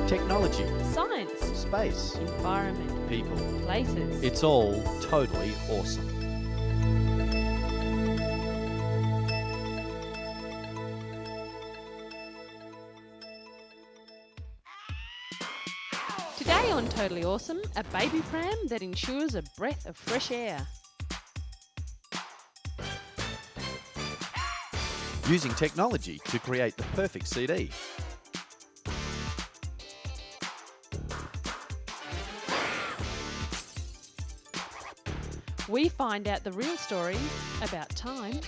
Technology, Science, space, environment, people. places. It's all totally awesome. Today on Totally Awesome, a baby pram that ensures a breath of fresh air. Using technology to create the perfect CD. We find out the real story about time.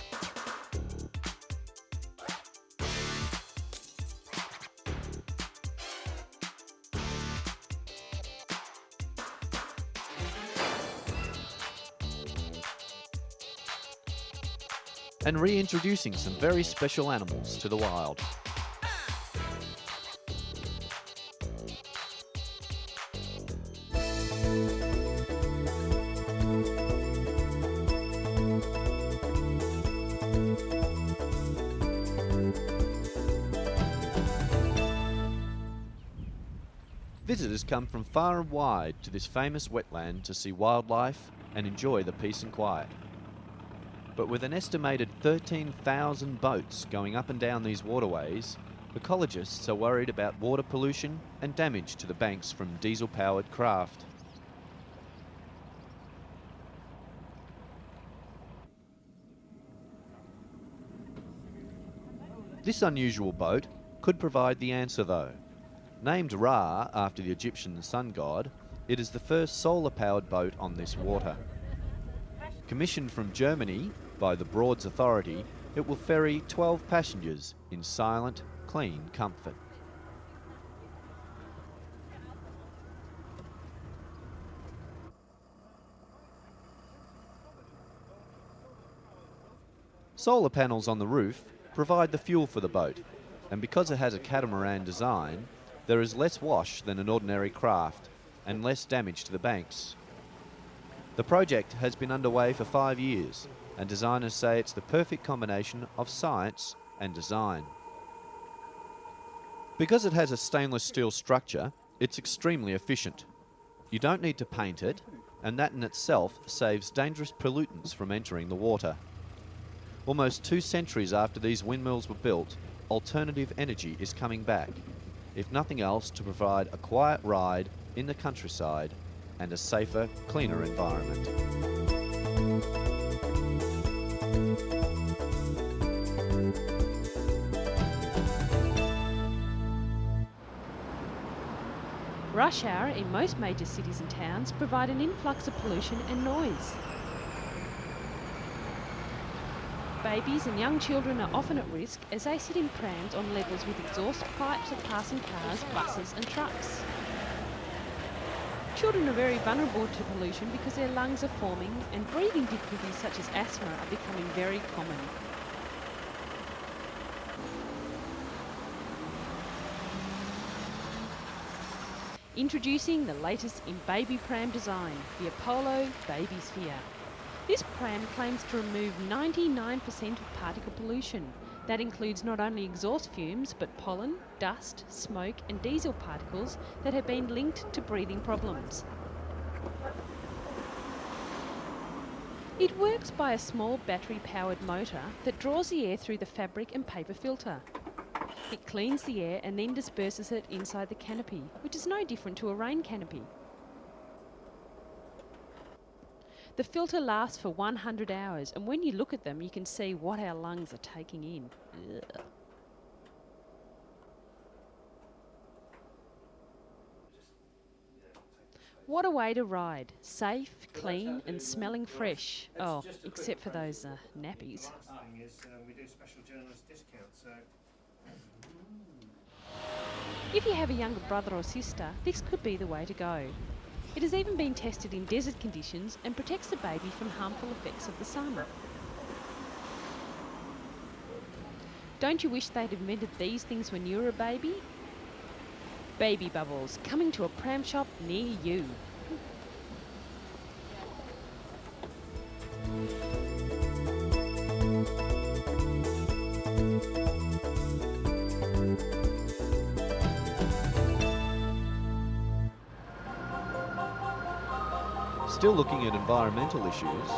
And reintroducing some very special animals to the wild. Visitors come from far and wide to this famous wetland to see wildlife and enjoy the peace and quiet. But with an estimated 13,000 boats going up and down these waterways, ecologists are worried about water pollution and damage to the banks from diesel-powered craft. This unusual boat could provide the answer though. Named Ra after the Egyptian sun god, it is the first solar-powered boat on this water. Commissioned from Germany by the Broads Authority, it will ferry 12 passengers in silent, clean comfort. Solar panels on the roof provide the fuel for the boat, and because it has a catamaran design, there is less wash than an ordinary craft and less damage to the banks. The project has been underway for 5 years, and designers say it's the perfect combination of science and design. Because it has a stainless steel structure, it's extremely efficient. You don't need to paint it, and that in itself saves dangerous pollutants from entering the water. Almost 2 centuries after these windmills were built, alternative energy is coming back, if nothing else to provide a quiet ride in the countryside and a safer, cleaner environment. Rush hour in most major cities and towns provide an influx of pollution and noise. Babies and young children are often at risk as they sit in prams on levels with exhaust pipes of passing cars, buses and trucks. Children are very vulnerable to pollution because their lungs are forming and breathing difficulties such as asthma are becoming very common. Introducing the latest in baby pram design, the Apollo Baby Sphere. This pram claims to remove 99% of particle pollution. That includes not only exhaust fumes, but pollen, dust, smoke and diesel particles that have been linked to breathing problems. It works by a small battery-powered motor that draws the air through the fabric and paper filter. It cleans the air and then disperses it inside the canopy, which is no different to a rain canopy. The filter lasts for 100 hours, and when you look at them, you can see what our lungs are taking in. Ugh. What a way to ride. Safe, clean, and smelling fresh. Oh, except for those nappies. We do special journalist discounts, so... If you have a younger brother or sister, this could be the way to go. It has even been tested in desert conditions and protects the baby from harmful effects of the sun. Don't you wish they'd invented these things when you were a baby? Baby bubbles, coming to a pram shop near you. Still looking at environmental issues,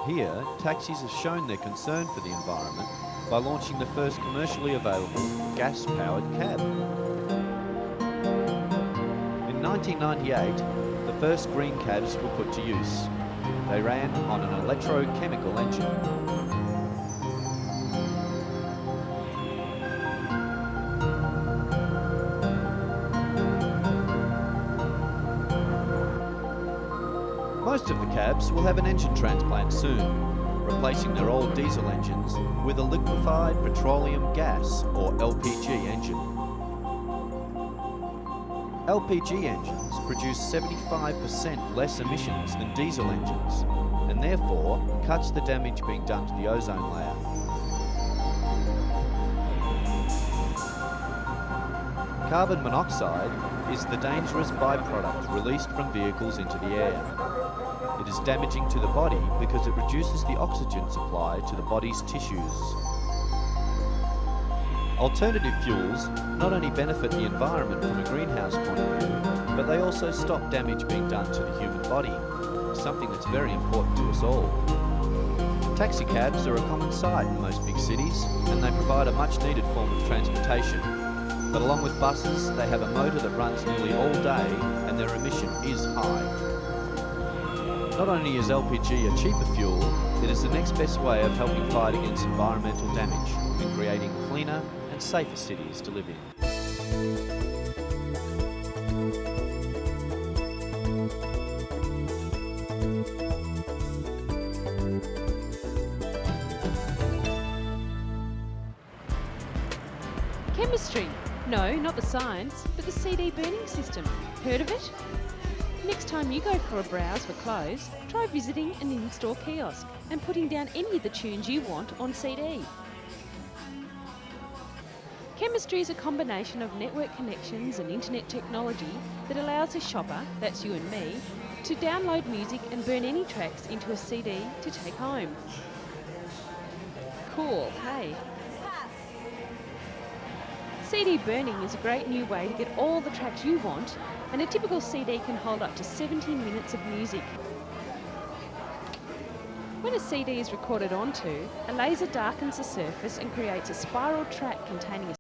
here taxis have shown their concern for the environment by launching the first commercially available gas-powered cab. In 1998, the first green cabs were put to use. They ran on an electrochemical engine. Most of the cabs will have an engine transplant soon, replacing their old diesel engines with a liquefied petroleum gas or LPG engine. LPG engines produce 75% less emissions than diesel engines, and therefore cuts the damage being done to the ozone layer. Carbon monoxide is the dangerous byproduct released from vehicles into the air. It is damaging to the body because it reduces the oxygen supply to the body's tissues. Alternative fuels not only benefit the environment from a greenhouse point of view, but they also stop damage being done to the human body, something that's very important to us all. Taxi cabs are a common sight in most big cities, and they provide a much needed form of transportation. But along with buses, they have a motor that runs nearly all day, and their emission is high. Not only is LPG a cheaper fuel, it is the next best way of helping fight against environmental damage and creating cleaner and safer cities to live in. Chemistry. No, not the science, but the CD burning system. Heard of it? Next time you go for a browse for clothes, try visiting an in-store kiosk and putting down any of the tunes you want on CD. Chemistry is a combination of network connections and internet technology that allows a shopper, that's you and me, to download music and burn any tracks into a CD to take home. Cool, hey? CD burning is a great new way to get all the tracks you want, and a typical CD can hold up to 70 minutes of music. When a CD is recorded onto, a laser darkens the surface and creates a spiral track containing a